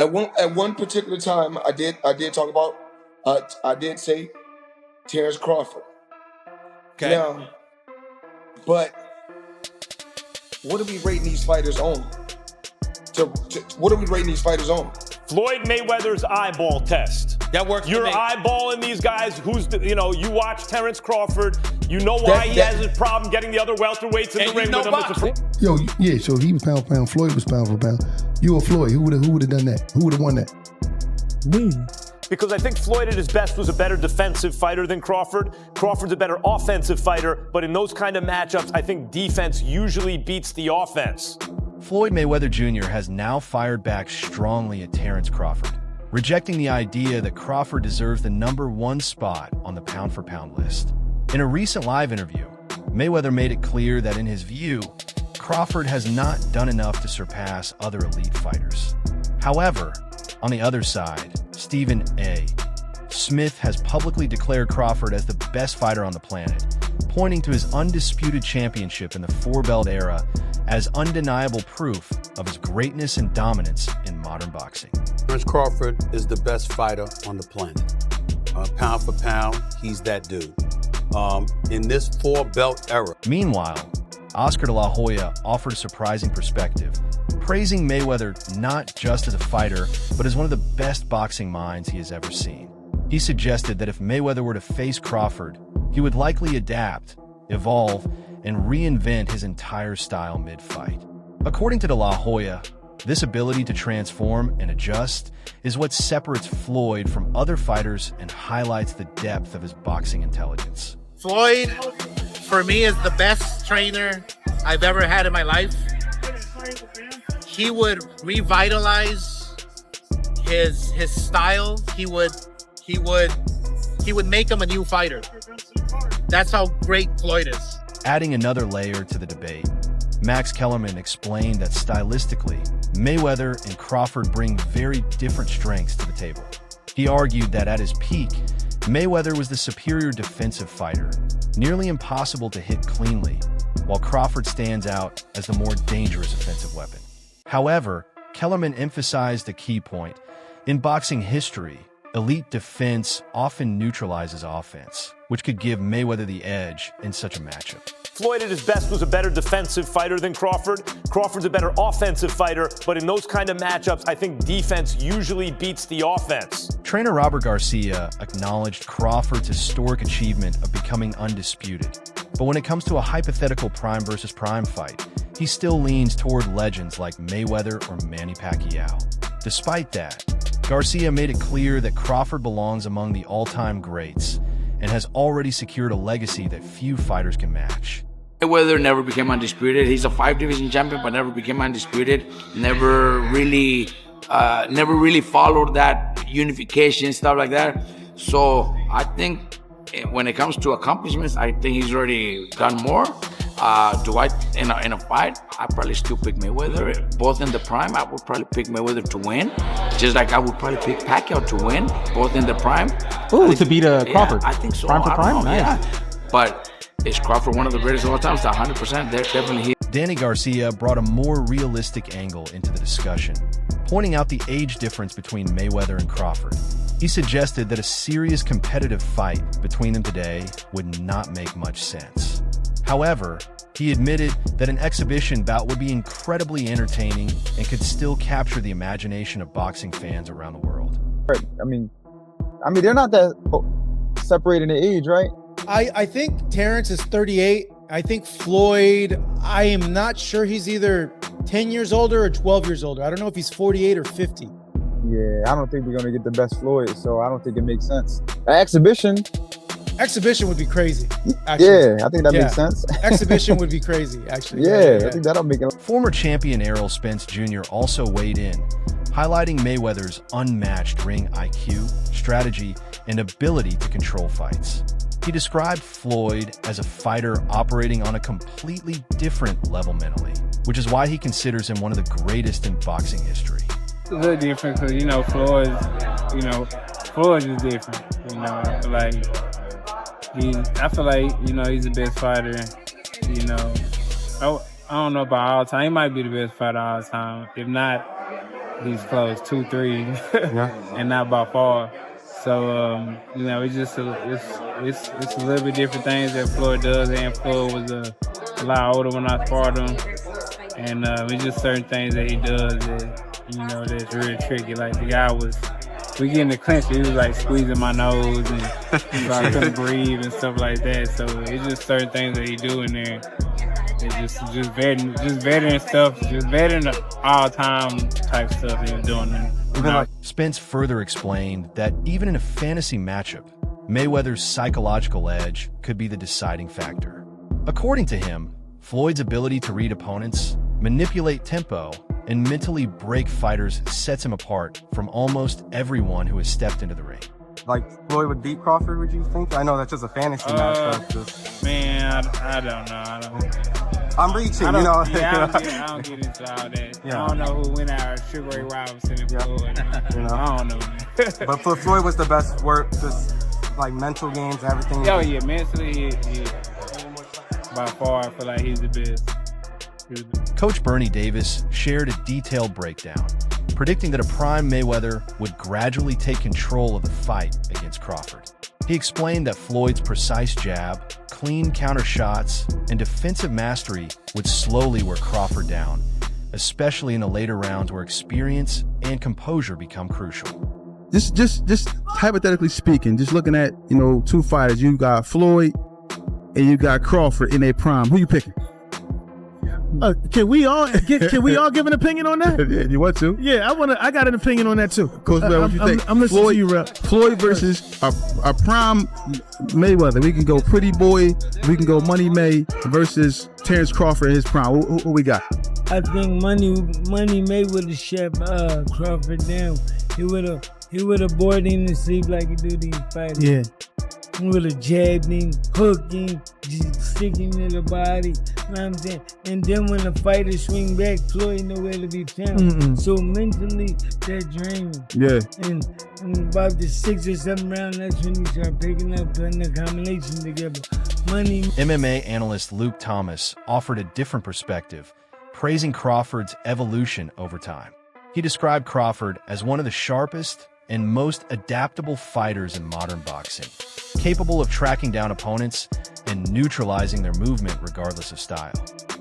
At one particular time, I did talk about. I did say Terence Crawford. Okay. Now, but what are we rating these fighters on? What are we rating these fighters on? Floyd Mayweather's eyeball test. That works. You're eyeballing these guys. You watch Terence Crawford. You know why he has his problem getting the other welterweights in the ring with him. So he was pound for pound. Floyd was pound for pound. You or Floyd, who would have done that? Who would have won that? Me. Because I think Floyd at his best was a better defensive fighter than Crawford. Crawford's a better offensive fighter, but in those kind of matchups, I think defense usually beats the offense. Floyd Mayweather Jr. has now fired back strongly at Terence Crawford, rejecting the idea that Crawford deserves the #1 spot on the pound-for-pound list. In a recent live interview, Mayweather made it clear that in his view, Crawford has not done enough to surpass other elite fighters. However, on the other side, Stephen A. Smith has publicly declared Crawford as the best fighter on the planet, pointing to his undisputed championship in the four-belt era as undeniable proof of his greatness and dominance in modern boxing. Terence Crawford is the best fighter on the planet. Pound for pound, he's that dude. In this four-belt era. Meanwhile, Oscar de la Hoya offered a surprising perspective, praising Mayweather not just as a fighter, but as one of the best boxing minds he has ever seen. He suggested that if Mayweather were to face Crawford, he would likely adapt, evolve, and reinvent his entire style mid-fight. According to de la Hoya, this ability to transform and adjust is what separates Floyd from other fighters and highlights the depth of his boxing intelligence. Floyd, for me, is the best trainer I've ever had in my life. He would revitalize his style. He would make him a new fighter. That's how great Floyd is. Adding another layer to the debate, Max Kellerman explained that stylistically, Mayweather and Crawford bring very different strengths to the table. He argued that at his peak, Mayweather was the superior defensive fighter, nearly impossible to hit cleanly, while Crawford stands out as the more dangerous offensive weapon. However, Kellerman emphasized a key point. In boxing history, elite defense often neutralizes offense, which could give Mayweather the edge in such a matchup. Floyd at his best was a better defensive fighter than Crawford. Crawford's a better offensive fighter, but in those kind of matchups, I think defense usually beats the offense. Trainer Robert Garcia acknowledged Crawford's historic achievement of becoming undisputed. But when it comes to a hypothetical prime versus prime fight, he still leans toward legends like Mayweather or Manny Pacquiao. Despite that, Garcia made it clear that Crawford belongs among the all-time greats and has already secured a legacy that few fighters can match. Mayweather never became undisputed. He's a 5-division champion, but never became undisputed. Never really followed that unification, stuff like that. So I think when it comes to accomplishments, I think he's already done more. In a fight, I probably still pick Mayweather. Both in the prime, I would probably pick Mayweather to win. Just like I would probably pick Pacquiao to win, both in the prime. Ooh, to beat Crawford. Yeah, I think so. Prime for prime? Nice. Yeah. But is Crawford one of the greatest of all time? It's 100%. Definitely he. Danny Garcia brought a more realistic angle into the discussion, pointing out the age difference between Mayweather and Crawford. He suggested that a serious competitive fight between them today would not make much sense. However, he admitted that an exhibition bout would be incredibly entertaining and could still capture the imagination of boxing fans around the world. I mean, they're not that separated in age, right? I think Terence is 38. I think Floyd, I am not sure he's either 10 years older or 12 years older. I don't know if he's 48 or 50. Yeah, I don't think we're going to get the best Floyd, so I don't think it makes sense. Exhibition would be crazy, actually. Yeah, I think that makes sense. Exhibition would be crazy, actually. Yeah, I think that'll make it. Former champion Errol Spence Jr. also weighed in, highlighting Mayweather's unmatched ring IQ, strategy, and ability to control fights. He described Floyd as a fighter operating on a completely different level mentally, which is why he considers him one of the greatest in boxing history. It's a little different because, Floyd is different. I feel like, he's the best fighter. I don't know about all time. He might be the best fighter all time. If not, he's close 2-3, and not by far. So you know, it's just it's a little bit different things that Floyd does, and Floyd was a lot older when I sparred him, and it's just certain things that he does that, you know, that's really tricky. Like the guy we get in the clinch, he was like squeezing my nose, and I couldn't breathe and stuff like that. So it's just certain things that he do in there. It's just veteran stuff, just veteran all-time type stuff he was doing there. Spence further explained that even in a fantasy matchup, Mayweather's psychological edge could be the deciding factor. According to him, Floyd's ability to read opponents, manipulate tempo, and mentally break fighters sets him apart from almost everyone who has stepped into the ring. Like Floyd would beat Crawford, would you think? I know that's just a fantasy match. Man, I don't know. I'm reaching, you know. I don't get into all that. Yeah. I don't know who went out, Sugar Ray Robinson and Floyd. You know? I don't know, man. But for Floyd was the best work, just like mental games, everything. Oh, yeah, mentally, by far, I feel like he's the best. Coach Bernie Davis shared a detailed breakdown, predicting that a prime Mayweather would gradually take control of the fight against Crawford. He explained that Floyd's precise jab, clean counter shots, and defensive mastery would slowly wear Crawford down, especially in the later rounds where experience and composure become crucial. Just hypothetically speaking, just looking at, you know, two fighters, you got Floyd and you got Crawford in their prime. Who you picking? Can we all give an opinion on that? Yeah, you want to? Yeah, I got an opinion on that too. Coach, what you think? I'm listening to you, Rep. Floyd versus a prime Mayweather. We can go Pretty Boy. We can go Money May versus Terence Crawford in his prime. Who we got? I think Money May would have shut Crawford down. He would have bored him to sleep like he do these fighters. Yeah. He would have jabbed him, hooked him, just sticking in the body. You know what I'm saying? And then when the fighters swing back, Floyd nowhere to be found. So mentally, they're draining. Yeah. And about the 6th or 7th round, that's when you start picking up, putting the combination together. MMA analyst Luke Thomas offered a different perspective, praising Crawford's evolution over time. He described Crawford as one of the sharpest and most adaptable fighters in modern boxing, capable of tracking down opponents and neutralizing their movement regardless of style.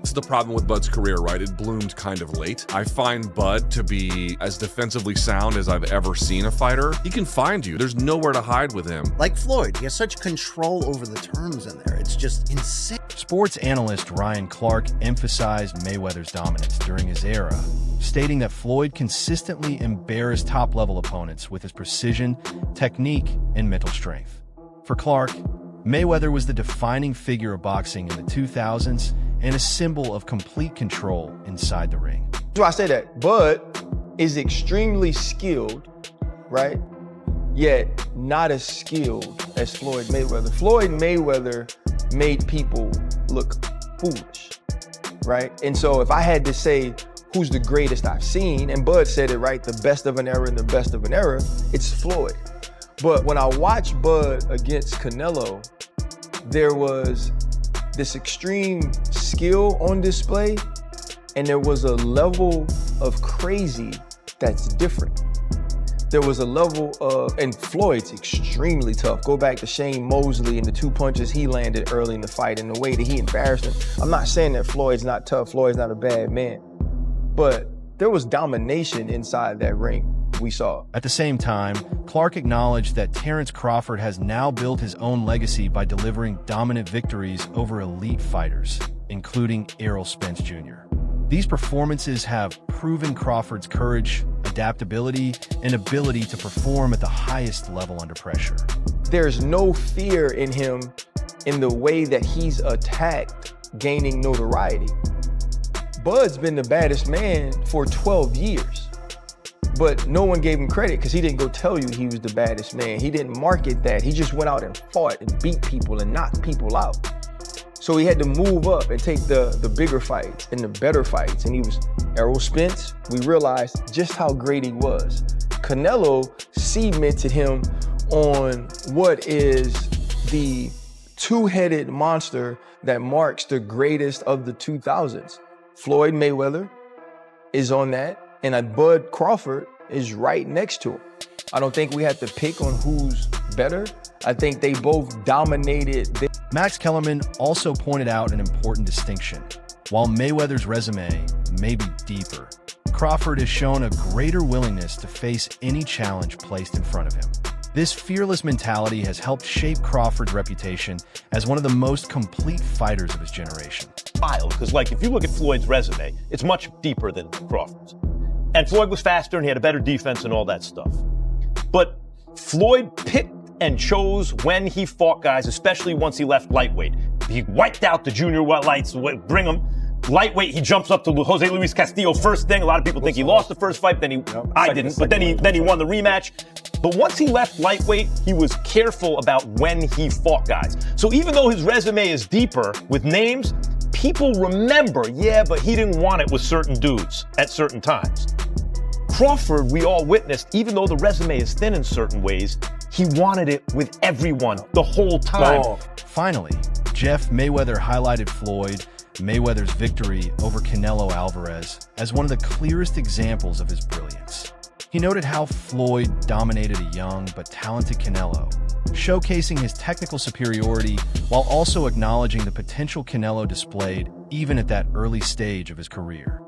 This is the problem with Bud's career, right? It bloomed kind of late. I find Bud to be as defensively sound as I've ever seen a fighter. He can find you. There's nowhere to hide with him. Like Floyd, he has such control over the terms in there. It's just insane. Sports analyst Ryan Clark emphasized Mayweather's dominance during his era, stating that Floyd consistently embarrassed top-level opponents with his precision, technique, and mental strength. For Clark, Mayweather was the defining figure of boxing in the 2000s and a symbol of complete control inside the ring. That's why I say that. Bud is extremely skilled, right? Yet not as skilled as Floyd Mayweather. Floyd Mayweather made people look foolish, right? And so if I had to say who's the greatest I've seen, and Bud said it right, the best of an era and the best of an era, it's Floyd. But when I watched Bud against Canelo, there was this extreme skill on display, and there was a level of crazy that's different. There was a level of, and Floyd's extremely tough. Go back to Shane Mosley and the 2 punches he landed early in the fight and the way that he embarrassed him. I'm not saying that Floyd's not tough, Floyd's not a bad man, but there was domination inside that ring we saw. At the same time, Clark acknowledged that Terence Crawford has now built his own legacy by delivering dominant victories over elite fighters, including Errol Spence Jr. These performances have proven Crawford's courage, adaptability, and ability to perform at the highest level under pressure. There's no fear in him in the way that he's attacked, gaining notoriety. Bud's been the baddest man for 12 years. But no one gave him credit because he didn't go tell you he was the baddest man. He didn't market that. He just went out and fought and beat people and knocked people out. So he had to move up and take the bigger fights and the better fights. And he was Errol Spence. We realized just how great he was. Canelo cemented him on what is the two-headed monster that marks the greatest of the 2000s. Floyd Mayweather is on that. And Bud Crawford is right next to him. I don't think we have to pick on who's better. I think they both dominated. Max Kellerman also pointed out an important distinction. While Mayweather's resume may be deeper, Crawford has shown a greater willingness to face any challenge placed in front of him. This fearless mentality has helped shape Crawford's reputation as one of the most complete fighters of his generation. Because, like, if you look at Floyd's resume, it's much deeper than Crawford's. And Floyd was faster and he had a better defense and all that stuff. But Floyd picked and chose when he fought guys, especially once he left lightweight. He wiped out the junior lights, bring him. Lightweight, he jumps up to Jose Luis Castillo first thing. A lot of people think he lost the first fight, I didn't, but then he won the rematch. But once he left lightweight, he was careful about when he fought guys. So even though his resume is deeper with names, people remember, yeah, but he didn't want it with certain dudes at certain times. Crawford, we all witnessed, even though the resume is thin in certain ways, he wanted it with everyone the whole time. Finally, Jeff Mayweather highlighted Floyd Mayweather's victory over Canelo Alvarez as one of the clearest examples of his brilliance. He noted how Floyd dominated a young but talented Canelo, showcasing his technical superiority while also acknowledging the potential Canelo displayed even at that early stage of his career.